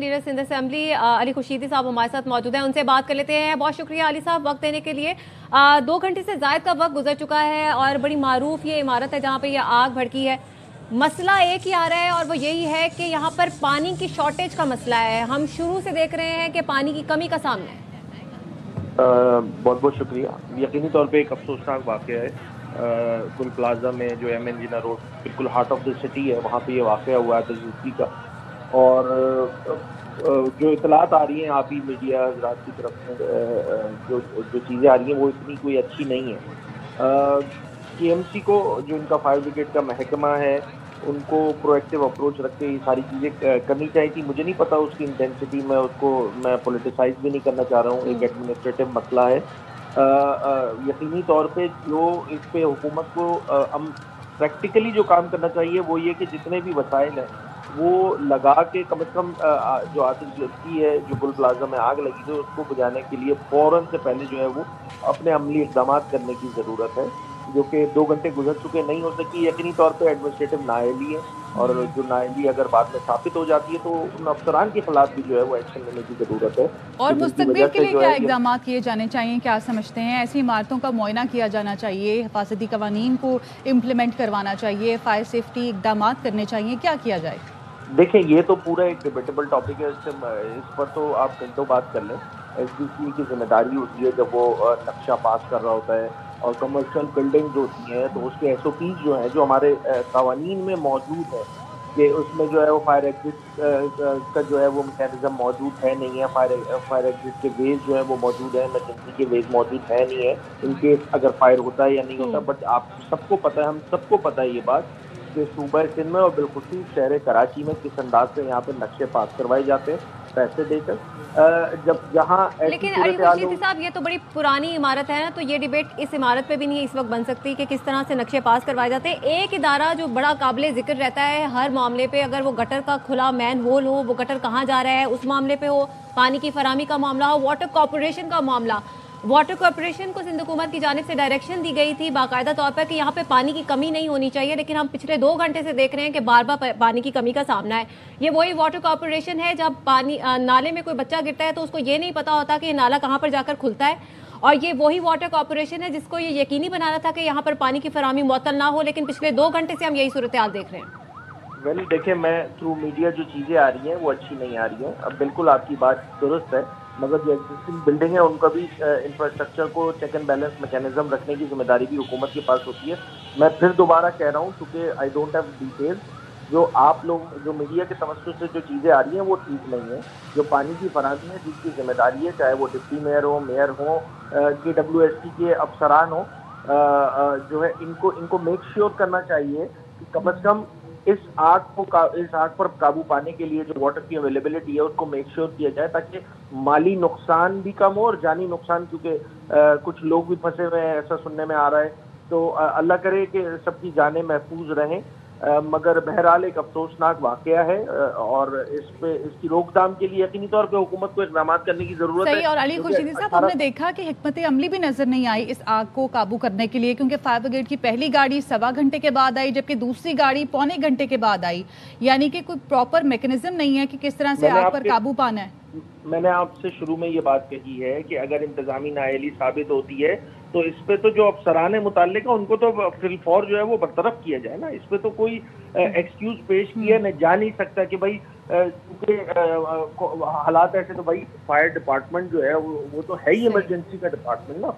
Leader Sindh assembly Ali Khurshidi साहब हमारे साथ मौजूद हैं, उनसे बात कर लेते हैं। बहुत शुक्रिया अली साहब वक्त देने के लिए। 2 घंटे से ज़ायद का वक्त गुजर चुका है और बड़ी मारूफ ये इमारत है जहाँ पे ये आग भड़की है। मसला एक ही आ रहा है और वो यही है कि यहाँ पर पानी की शॉर्टेज का मसला है। हम शुरू से देख रहे हैं कि पानी की कमी का सामना है। बहुत बहुत शुक्रिया। यकीनी तौर पे एक अफसोसनाक वाक़या है। गुल प्लाजा में जो एम एन जिना रोड बिल्कुल हार्ट ऑफ द सिटी है, वहाँ पे ये वाक़या हुआ है तजुर्बी का। और जो इतलात आ रही हैं आप ही मीडिया हज़रात की तरफ से, जो चीज़ें आ रही हैं वो इतनी कोई अच्छी नहीं है। KMC को जो इनका फायर ब्रिगेड का महकमा है उनको प्रोएक्टिव अप्रोच रख के ये सारी चीज़ें करनी चाहिए थी। मुझे नहीं पता उसकी इंटेंसिटी में, उसको मैं पॉलिटिसाइज भी नहीं करना चाह रहा हूँ। एक एडमिनिस्ट्रेटिव मसला है। यकीनी तौर पे जो इस पे हुकूमत को हम प्रैक्टिकली जो काम करना चाहिए वो ये कि जितने भी वसाइल हैं वो लगा के कम से कम जो आतिशबाजी है, जो गुल प्लाजा में आग लगी थी उसको बुझाने के लिए फ़ौरन से पहले जो है वो अपने अमली इक़दाम करने की ज़रूरत है, जो कि 2 घंटे गुजर चुके नहीं हो सकी। यकीनी तौर पे एडमिनिस्ट्रेटिव नाअहली है और जो नाअहली अगर बाद में साबित हो जाती है तो उन अफसरान के खिलाफ भी जो है वो एक्शन लेने की ज़रूरत है। और मुस्तक़बिल के लिए क्या इक़दाम किए जाने चाहिए, क्या समझते हैं? ऐसी इमारतों का मुआयना किया जाना चाहिए, हिफाजती कवानीन को इम्प्लीमेंट करवाना चाहिए, फायर सेफ्टी इक़दाम करने चाहिए, क्या किया जाए? देखिए, ये तो पूरा एक डिबेटेबल टॉपिक है। इस पर तो आप घंटों बात कर लें। SDC की जिम्मेदारी होती है जब वो नक्शा पास कर रहा होता है और कमर्शियल बिल्डिंग्स होती हैं तो उसके SOPs जो हैं, जो हमारे कवानीन में मौजूद है कि उसमें जो है वो फायर एग्जिट का जो है वो मैकेनिज्म मौजूद है नहीं है। फायर एग्जिट के वेज जो है वो मौजूद है, इमरजेंसी के वेज मौजूद है नहीं है इनके अगर फायर होता है या नहीं होता। बट आप सबको पता है, हम सबको पता है ये बात कि सूबा सिंध में और बिलखुसूस शहर कराची में किस अंदाज से यहाँ पे नक्शे पास करवाए जाते हैं पैसे देकर। जब जहाँ लेकिन अली खुर्शीदी साहब ये तो बड़ी पुरानी इमारत है ना, तो ये डिबेट इस इमारत पे भी नहीं इस वक्त बन सकती कि किस तरह से नक्शे पास करवाए जाते हैं। एक इदारा जो बड़ा काबिल जिक्र रहता है हर मामले पे, अगर वो गटर का खुला मैन होल हो, वो गटर कहाँ जा रहा है उस मामले पे हो, पानी की फराहमी का मामला हो, वाटर कॉरपोरेशन का मामला, वाटर कॉरपोरेशन को सिंध हुकूमत की जानिब से डायरेक्शन दी गई थी बाकायदा तौर पर कि यहाँ पे पानी की कमी नहीं होनी चाहिए, लेकिन हम पिछले 2 घंटे से देख रहे हैं कि बार बार पानी की कमी का सामना है। ये वही वाटर कॉरपोरेशन है जब पानी नाले में कोई बच्चा गिरता है तो उसको ये नहीं पता होता कि ये नाला कहाँ पर जाकर खुलता है, और ये वही वाटर कॉरपोरेशन है जिसको ये यकीनी बनाना था कि यहाँ पर पानी की फराहमी मुअत्तल ना हो, लेकिन पिछले 2 घंटे से हम यही सूरत हाल देख रहे हैं। देखिए, मैं थ्रू मीडिया जो चीज़ें आ रही हैं वो अच्छी नहीं आ रही हैं। अब बिल्कुल आपकी बात दुरुस्त है, मगर जो एग्जिस्टिंग बिल्डिंग है उनका भी इंफ्रास्ट्रक्चर को चेक एंड बैलेंस मैकेनिज्म रखने की जिम्मेदारी भी हुकूमत के पास होती है। मैं फिर दोबारा कह रहा हूँ, क्योंकि आई डोंट हैव डिटेल्स, जो आप लोग जो मीडिया के तवज्जुह से जो चीज़ें आ रही हैं वो ठीक नहीं है। जो पानी की फराहमी है जिसकी जिम्मेदारी है, चाहे वो डिप्टी मेयर हो, मेयर हो, KWST के अफसरान हो, जो है इनको मेक श्योर करना चाहिए कि कम से कम इस आग पर काबू पाने के लिए जो वाटर की अवेलेबिलिटी है उसको मेक श्योर किया जाए, ताकि माली नुकसान भी कम हो और जानी नुकसान, क्योंकि कुछ लोग भी फंसे हुए हैं ऐसा सुनने में आ रहा है। तो अल्लाह करे कि सबकी जानें महफूज रहें। मगर बहरहाल एक अफसोसनाक वाकया है और इसकी रोकथाम के लिए यकीनी तौर पे हुकूमत को इक़दाम करने की जरूरत है। और अली खुर्शीदी साहब, हमने देखा कि हिकमत अमली भी नजर नहीं आई इस आग को काबू करने के लिए, क्योंकि फायर ब्रिगेड की पहली गाड़ी 1.25 घंटे के बाद आई जबकि दूसरी गाड़ी 1.25 घंटे के बाद आई। यानी कि कोई प्रॉपर मैकेनिज्म नहीं है कि किस तरह से आग पर काबू पाना है। मैंने आपसे शुरू में ये बात कही है कि अगर इंतजामी नाअहली साबित होती है तो इस पे तो जो अफसरान मुताल्लिक है उनको तो फिलफौर जो है वो बरतरफ किया जाए ना। इस पे तो कोई एक्सक्यूज पेश किया नहीं जा नहीं सकता कि भाई क्योंकि हालात ऐसे, तो भाई फायर डिपार्टमेंट जो है वो तो है ही इमरजेंसी का डिपार्टमेंट ना।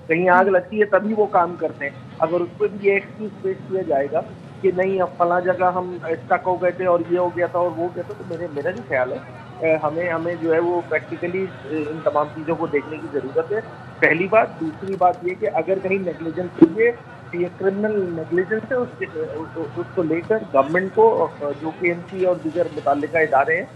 कहीं आग लगती है तभी वो काम करते हैं। अगर उस पर भी ये एक्सक्यूज पेश किया जाएगा कि नहीं अब फला जगह हम स्टक हो गए थे और ये हो गया था और वो हो गया था, तो मेरा जो ख्याल है हमें जो है वो प्रैक्टिकली इन तमाम चीज़ों को देखने की ज़रूरत है, पहली बात। दूसरी बात ये कि अगर कहीं नेग्लिजेंस हुई है, ये क्रिमिनल नेग्लिजेंस है, उसको लेकर गवर्नमेंट को, जो KMC और दीगर मुताल्लिका इदारे हैं,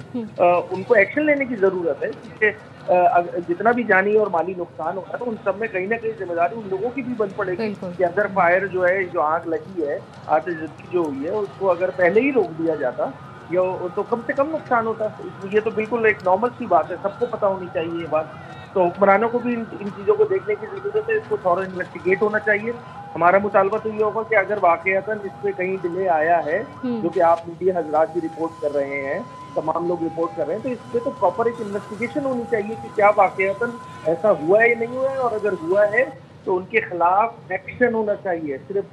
उनको एक्शन लेने की ज़रूरत है, क्योंकि जितना भी जानी और माली नुकसान होगा तो उन सब में कहीं ना कहीं जिम्मेदारी उन लोगों की भी बन पड़ेगी कि अगर फायर जो है, जो आग लगी है, आतिशबाजी जो हुई है, उसको अगर पहले ही रोक दिया जाता या तो कम से कम नुकसान होता। ये तो बिल्कुल एक नॉर्मल सी बात है, सबको पता होनी चाहिए ये बात। तो हुक्मरानों को भी इन चीज़ों को देखने की ज़रूरत है, इसको थोड़ा इन्वेस्टिगेट होना चाहिए। हमारा मुतालबा तो ये होगा कि अगर वाकईतन इस पे कहीं डिले आया है, जो कि आप मीडिया हजरात भी रिपोर्ट कर रहे हैं, तमाम लोग रिपोर्ट कर रहे हैं, तो इस पे तो प्रॉपर एक इन्वेस्टिगेशन होनी चाहिए कि क्या वाकईतन ऐसा हुआ है या नहीं हुआ है, और अगर हुआ है तो उनके खिलाफ एक्शन होना चाहिए। सिर्फ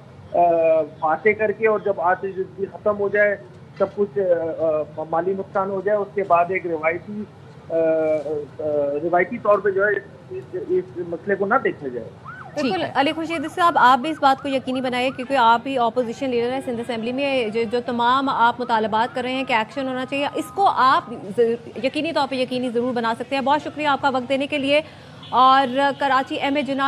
बातें करके और जब आतिशबाजी खत्म हो जाए, सब कुछ माली नुकसान हो जाए, उसके बाद एक रिवायती तौर पे जो है इस मसले को ना देखा जाए। बिल्कुल अली खुर्शीद साहब, आप भी इस बात को यकीनी बनाइए, क्योंकि आप ही ऑपोजिशन लीडर हैं सिंध असेंबली में। जो तमाम आप मुतालबात कर रहे हैं कि एक्शन होना चाहिए, इसको आप यकीनी तौर पे यकीनी ज़रूर बना सकते हैं। बहुत शुक्रिया आपका वक्त देने के लिए। और कराची एम ए जिना